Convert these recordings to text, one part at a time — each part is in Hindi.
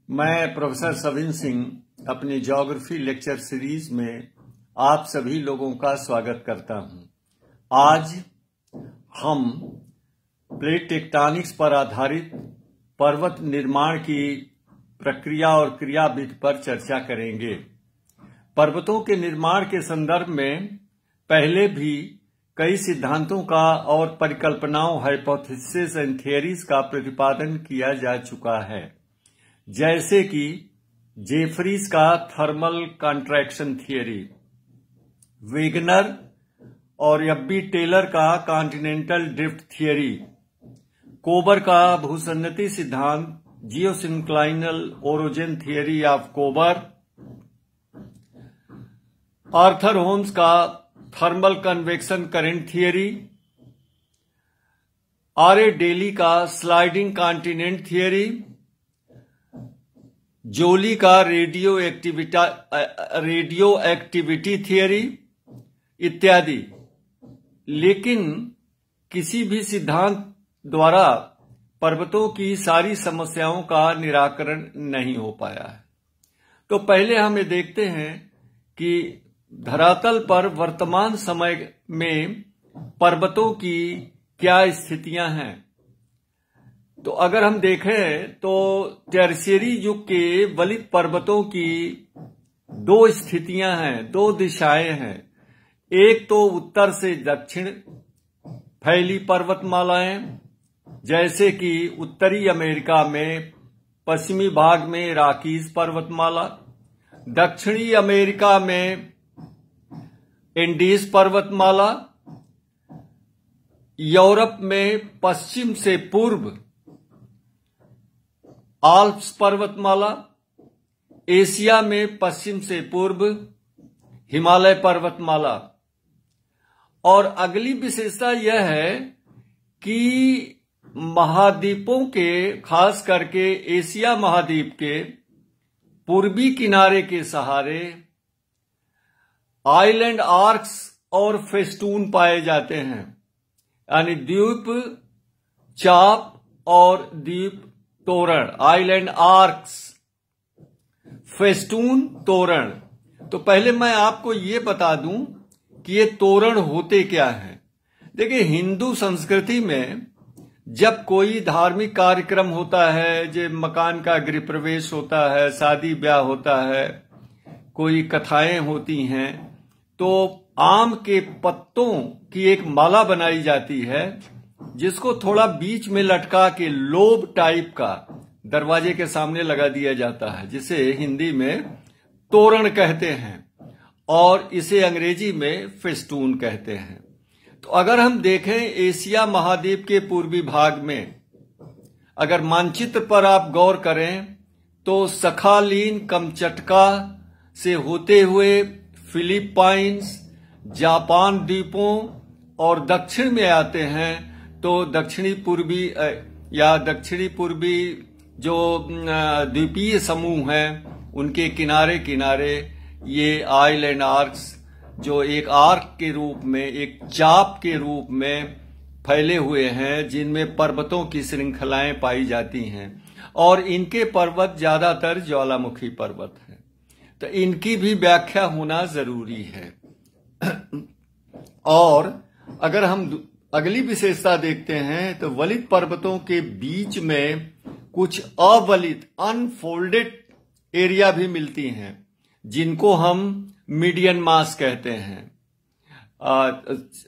मैं प्रोफेसर सविन सिंह अपनी ज्योग्राफी लेक्चर सीरीज में आप सभी लोगों का स्वागत करता हूं। आज हम प्लेट टेक्टोनिक्स पर आधारित पर्वत निर्माण की प्रक्रिया और क्रियाविधि पर चर्चा करेंगे। पर्वतों के निर्माण के संदर्भ में पहले भी कई सिद्धांतों का और परिकल्पनाओं हाइपोथेसिस एंड थियरीज का प्रतिपादन किया जा चुका है, जैसे कि जेफरीज का थर्मल कॉन्ट्रैक्शन थियरी, वेगनर और एफ.बी. टेलर का कॉन्टिनेंटल ड्रिफ्ट थियरी, कोबर का भूसन्नति सिद्धांत, जियोसिंक्लाइनल ओरोजन थियरी ऑफ कोबर, आर्थर होम्स का thermal convection current theory, R.A.. Daily का स्लाइडिंग कॉन्टिनेंट थियरी, जोली का रेडियो एक्टिविटी थियरी इत्यादि। लेकिन किसी भी सिद्धांत द्वारा पर्वतों की सारी समस्याओं का निराकरण नहीं हो पाया है। तो पहले हम ये देखते हैं कि धरातल पर वर्तमान समय में पर्वतों की क्या स्थितियां हैं। तो अगर हम देखें तो टर्शियरी युग के वलित पर्वतों की दो स्थितियां हैं, दो दिशाएं हैं। एक तो उत्तर से दक्षिण फैली पर्वतमालाएं, जैसे कि उत्तरी अमेरिका में पश्चिमी भाग में रॉकीज पर्वतमाला, दक्षिणी अमेरिका में एंडीज पर्वतमाला, यूरोप में पश्चिम से पूर्व आल्प्स पर्वतमाला, एशिया में पश्चिम से पूर्व हिमालय पर्वतमाला। और अगली विशेषता यह है कि महाद्वीपों के, खास करके एशिया महाद्वीप के पूर्वी किनारे के सहारे आइलैंड आर्क्स और फेस्टून पाए जाते हैं, यानी द्वीप चाप और द्वीप तोरण, आइलैंड आर्क्स, फेस्टून, तोरण। तो पहले मैं आपको ये बता दूं कि ये तोरण होते क्या हैं। देखिए, हिंदू संस्कृति में जब कोई धार्मिक कार्यक्रम होता है, जब मकान का गृह प्रवेश होता है, शादी ब्याह होता है, कोई कथाएं होती हैं, तो आम के पत्तों की एक माला बनाई जाती है, जिसको थोड़ा बीच में लटका के लोब टाइप का दरवाजे के सामने लगा दिया जाता है, जिसे हिंदी में तोरण कहते हैं और इसे अंग्रेजी में फेस्टून कहते हैं। तो अगर हम देखें एशिया महाद्वीप के पूर्वी भाग में, अगर मानचित्र पर आप गौर करें तो सखालीन कमचटका से होते हुए फिलीपाइंस, जापान द्वीपों और दक्षिण में आते हैं तो दक्षिणी पूर्वी जो द्वीपीय समूह हैं, उनके किनारे किनारे ये आइलैंड आर्क्स, जो एक आर्क के रूप में, एक चाप के रूप में फैले हुए हैं, जिनमें पर्वतों की श्रृंखलाएं पाई जाती हैं। और इनके पर्वत ज्यादातर ज्वालामुखी पर्वत हैं, तो इनकी भी व्याख्या होना जरूरी है। और अगर हम अगली विशेषता देखते हैं तो वलित पर्वतों के बीच में कुछ अवलित, अनफोल्डेड एरिया भी मिलती हैं, जिनको हम मीडियन मास कहते हैं।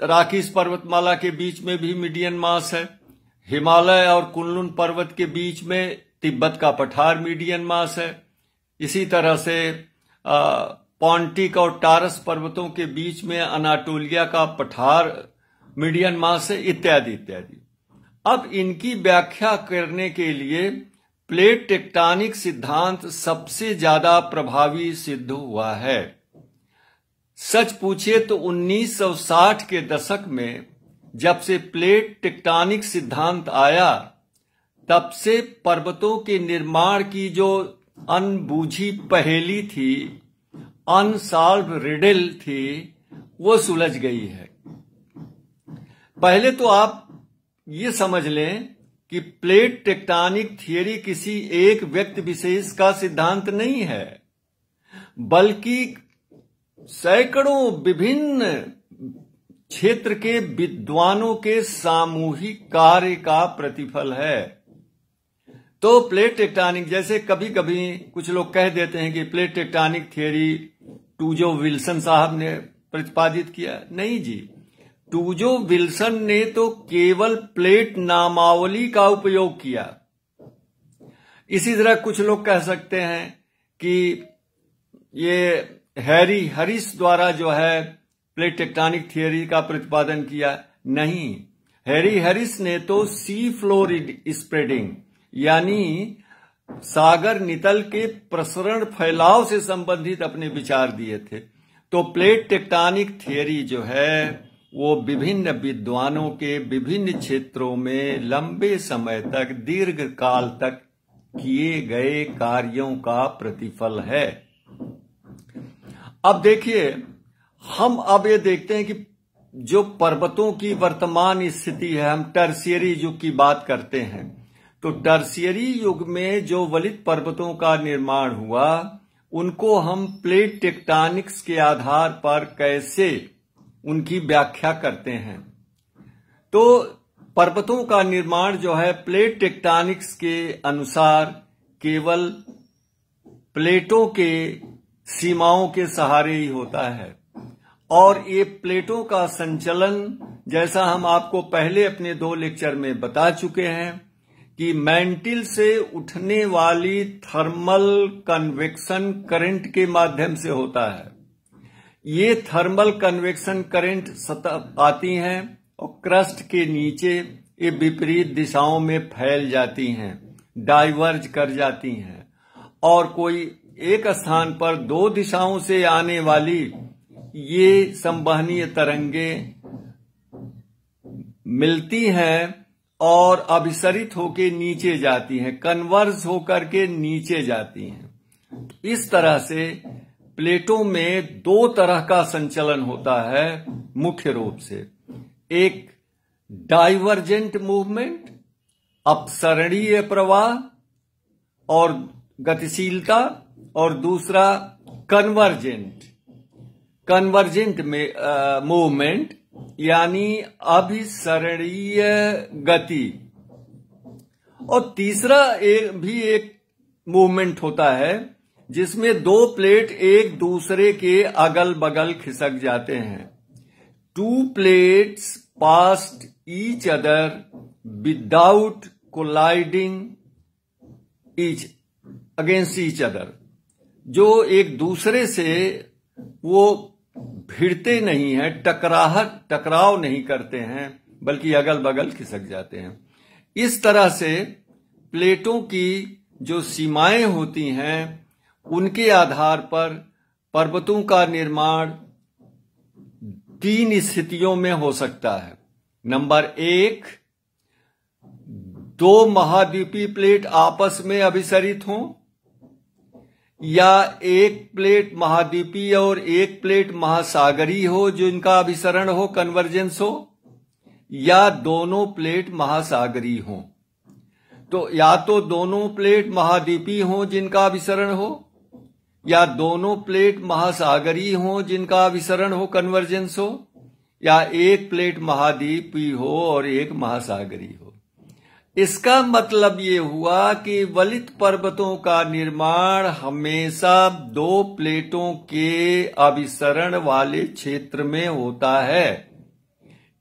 रॉकीज पर्वतमाला के बीच में भी मीडियन मास है। हिमालय और कुनलुन पर्वत के बीच में तिब्बत का पठार मीडियन मास है। इसी तरह से पॉन्टिक और टारस पर्वतों के बीच में अनाटोलिया का पठार मीडियन मास है, इत्यादि इत्यादि। अब इनकी व्याख्या करने के लिए प्लेट टेक्टोनिक सिद्धांत सबसे ज्यादा प्रभावी सिद्ध हुआ है। सच पूछिए तो 1960 के दशक में जब से प्लेट टेक्टोनिक सिद्धांत आया, तब से पर्वतों के निर्माण की जो अनबूझी पहेली थी, अनसॉल्व रिडल थी, वो सुलझ गई है। पहले तो आप ये समझ लें कि प्लेट टेक्टोनिक थियरी किसी एक व्यक्ति विशेष का सिद्धांत नहीं है, बल्कि सैकड़ों विभिन्न क्षेत्र के विद्वानों के सामूहिक कार्य का प्रतिफल है। तो प्लेट टेक्टोनिक, जैसे कभी कभी कुछ लोग कह देते हैं कि प्लेट टेक्टोनिक थियरी टूजो विल्सन साहब ने प्रतिपादित किया। नहीं जी, टूजो विल्सन ने तो केवल प्लेट नामावली का उपयोग किया। इसी तरह कुछ लोग कह सकते हैं कि ये हैरी हैरिस द्वारा जो है प्लेट टेक्टोनिक थियरी का प्रतिपादन किया। नहीं, हैरी हैरिस ने तो सी फ्लोर स्प्रेडिंग यानी सागर नितल के प्रसरण फैलाव से संबंधित अपने विचार दिए थे। तो प्लेट टेक्टोनिक थियरी जो है वो विभिन्न विद्वानों के विभिन्न क्षेत्रों में लंबे समय तक, दीर्घ काल तक किए गए कार्यों का प्रतिफल है। अब देखिए, हम अब ये देखते हैं कि जो पर्वतों की वर्तमान स्थिति है, हम टर्शियरी युग की बात करते हैं। तो टर्शियरी युग में जो वलित पर्वतों का निर्माण हुआ, उनको हम प्लेट टेक्टोनिक्स के आधार पर कैसे उनकी व्याख्या करते हैं। तो पर्वतों का निर्माण जो है प्लेट टेक्टोनिक्स के अनुसार केवल प्लेटों के सीमाओं के सहारे ही होता है। और ये प्लेटों का संचलन, जैसा हम आपको पहले अपने 2 लेक्चर में बता चुके हैं कि मैंटिल से उठने वाली थर्मल कन्वेक्शन करंट के माध्यम से होता है। ये थर्मल कन्वेक्शन करंट सतह आती हैं और क्रस्ट के नीचे ये विपरीत दिशाओं में फैल जाती हैं, डाइवर्ज कर जाती हैं, और कोई एक स्थान पर 2 दिशाओं से आने वाली ये संवहनीय तरंगे मिलती हैं और अभिसरित होकर नीचे जाती हैं, कन्वर्ज होकर के नीचे जाती हैं। इस तरह से प्लेटों में 2 तरह का संचलन होता है मुख्य रूप से। एक डाइवर्जेंट मूवमेंट, अपसरणीय प्रवाह और गतिशीलता, और दूसरा कन्वर्जेंट मूवमेंट यानी अभिसरणीय गति। और तीसरा एक मूवमेंट होता है जिसमें 2 प्लेट एक दूसरे के अगल बगल खिसक जाते हैं। 2 plates passed each other without colliding against each other, जो एक दूसरे से वो भिड़ते नहीं हैं, टकराव नहीं करते हैं, बल्कि अगल बगल खिसक जाते हैं। इस तरह से प्लेटों की जो सीमाएं होती हैं, उनके आधार पर पर्वतों का निर्माण 3 स्थितियों में हो सकता है। नंबर 1, 2 महाद्वीपीय प्लेट आपस में अभिसरित हों, या 1 प्लेट महाद्वीपीय और 1 प्लेट महासागरीय हो जिनका अभिसरण हो, कन्वर्जेंस हो, या दोनों प्लेट महासागरीय हो। तो या तो दोनों प्लेट महाद्वीपीय हो जिनका अभिसरण हो, या दोनों प्लेट महासागरीय हो जिनका अभिसरण हो, कन्वर्जेंस हो, या 1 प्लेट महाद्वीपीय हो और 1 महासागरीय हो। इसका मतलब ये हुआ कि वलित पर्वतों का निर्माण हमेशा 2 प्लेटों के अभिसरण वाले क्षेत्र में होता है।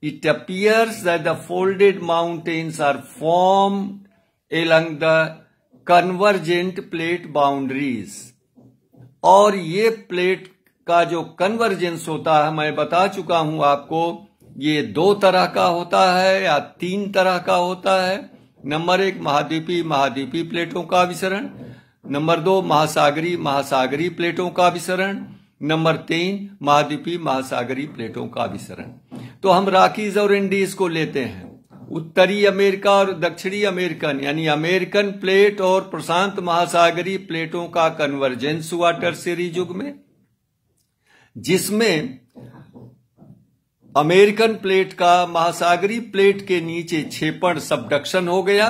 It appears that the folded mountains are formed along the convergent plate boundaries। और ये प्लेट का जो कन्वर्जेंस होता है, मैं बता चुका हूं आपको, ये 2 तरह का होता है या 3 तरह का होता है। नंबर 1 महाद्वीपीय प्लेटों का अभिसरण, नंबर 2 महासागरीय प्लेटों का अभिसरण, नंबर 3 महाद्वीपीय महासागरीय प्लेटों का अभिसरण। तो हम रॉकीज और इंडीज को लेते हैं। उत्तरी अमेरिका और दक्षिणी अमेरिकन यानी अमेरिकन प्लेट और प्रशांत महासागरीय प्लेटों का कन्वर्जेंस हुआ टर्शियरी युग में, जिसमें अमेरिकन प्लेट का महासागरीय प्लेट के नीचे क्षेपण सबडक्शन हो गया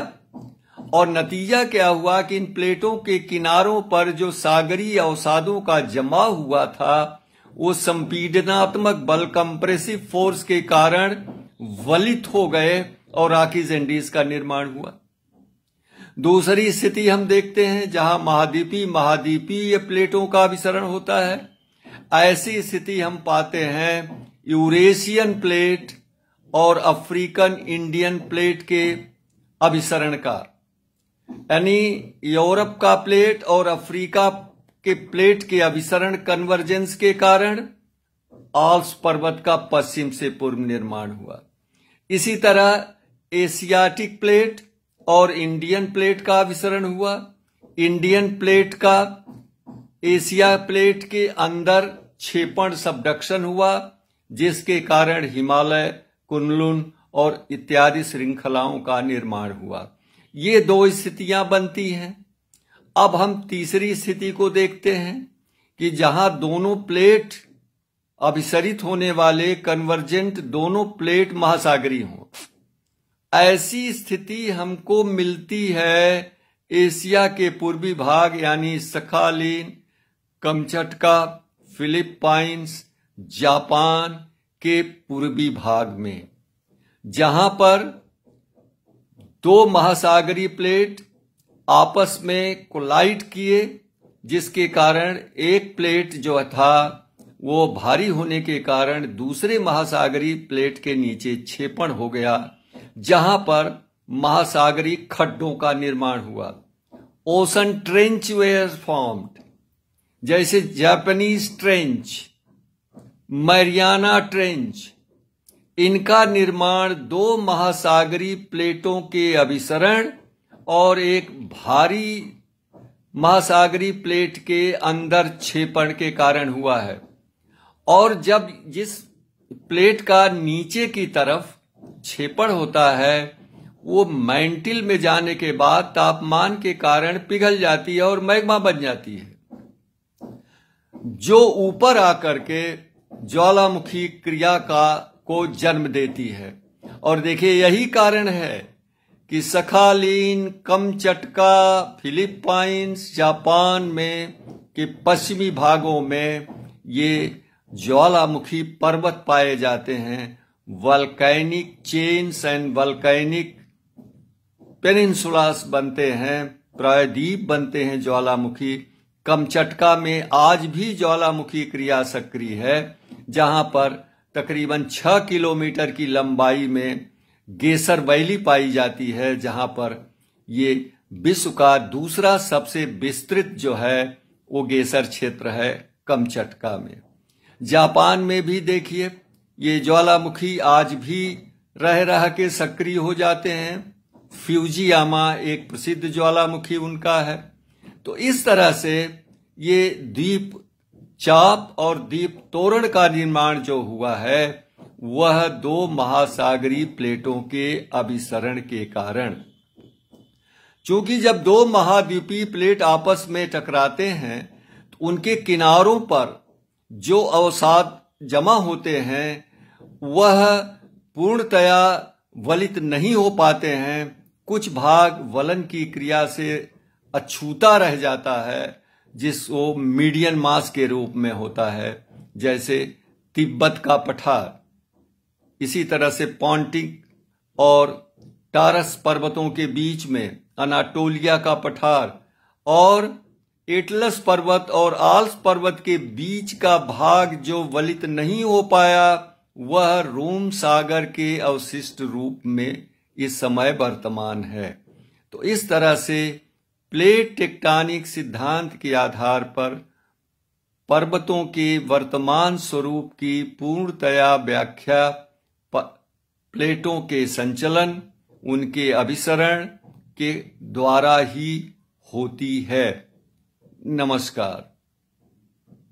और नतीजा क्या हुआ कि इन प्लेटों के किनारों पर जो सागरीय अवसादों का जमाव हुआ था वो संपीडनात्मक बल कंप्रेसिव फोर्स के कारण वलित हो गए और रॉकीज एंडीज का निर्माण हुआ। दूसरी स्थिति हम देखते हैं जहां महाद्वीपीय प्लेटों का अभिसरण होता है। ऐसी स्थिति हम पाते हैं यूरेशियन प्लेट और अफ्रीकन इंडियन प्लेट के अभिसरण का, यानी यूरोप का प्लेट और अफ्रीका के प्लेट के अभिसरण कन्वर्जेंस के कारण आल्प्स पर्वत का पश्चिम से पूर्व निर्माण हुआ। इसी तरह एशियाटिक प्लेट और इंडियन प्लेट का अभिसरण हुआ। इंडियन प्लेट का एशिया प्लेट के अंदर क्षेपण सबडक्शन हुआ जिसके कारण हिमालय, कुनलुन और इत्यादि श्रृंखलाओं का निर्माण हुआ। ये दो स्थितियां बनती हैं। अब हम तीसरी स्थिति को देखते हैं कि जहां दोनों प्लेट अभिसरित होने वाले कन्वर्जेंट दोनों प्लेट महासागरीय हों। ऐसी स्थिति हमको मिलती है एशिया के पूर्वी भाग यानी सखालीन, कमचटका, फिलीपाइंस, जापान के पूर्वी भाग में, जहां पर दो महासागरीय प्लेट आपस में कोलाइड किए जिसके कारण एक प्लेट जो था वो भारी होने के कारण दूसरे महासागरीय प्लेट के नीचे क्षेपण हो गया, जहां पर महासागरीय खड्डों का निर्माण हुआ। ओशन ट्रेंच वेयर फॉर्म्ड, जैसे जापानीज ट्रेंच, मैरियाना ट्रेंच। इनका निर्माण दो महासागरीय प्लेटों के अभिसरण और एक भारी महासागरीय प्लेट के अंदर क्षेपण के कारण हुआ है। और जब जिस प्लेट का नीचे की तरफ क्षेपण होता है वो मैंटिल में जाने के बाद तापमान के कारण पिघल जाती है और मैग्मा बन जाती है, जो ऊपर आकर के ज्वालामुखी क्रिया को जन्म देती है। और देखिए यही कारण है कि सखालीन, कमचटका, फिलीपाइंस, जापान में के पश्चिमी भागों में ये ज्वालामुखी पर्वत पाए जाते हैं। वल्केनिक चेन्स एंड वल्केनिक पेनिनसुलास बनते हैं, प्रायद्वीप बनते हैं ज्वालामुखी। कमचटका में आज भी ज्वालामुखी क्रिया सक्रिय है, जहां पर तकरीबन 6 किलोमीटर की लंबाई में गेसर वैली पाई जाती है, जहां पर ये विश्व का दूसरा सबसे विस्तृत जो है वो गेसर क्षेत्र है कमचटका में। जापान में भी देखिए ये ज्वालामुखी आज भी रह के सक्रिय हो जाते हैं। फ्यूजियामा एक प्रसिद्ध ज्वालामुखी उनका है। तो इस तरह से ये द्वीप चाप और द्वीप तोरण का निर्माण जो हुआ है वह दो महासागरीय प्लेटों के अभिसरण के कारण। चूंकि जब दो महाद्वीपीय प्लेट आपस में टकराते हैं तो उनके किनारों पर जो अवसाद जमा होते हैं वह पूर्णतया वलित नहीं हो पाते हैं। कुछ भाग वलन की क्रिया से अछूता रह जाता है, जिसको मीडियन मास के रूप में होता है, जैसे तिब्बत का पठार। इसी तरह से पॉन्टिक और टारस पर्वतों के बीच में अनाटोलिया का पठार और एटलस पर्वत और आल्प्स पर्वत के बीच का भाग जो वलित नहीं हो पाया वह रोम सागर के अवशिष्ट रूप में इस समय वर्तमान है। तो इस तरह से प्लेट टेक्टोनिक सिद्धांत के आधार पर पर्वतों के वर्तमान स्वरूप की पूर्णतया व्याख्या प्लेटों के संचलन, उनके अभिसरण के द्वारा ही होती है। नमस्कार।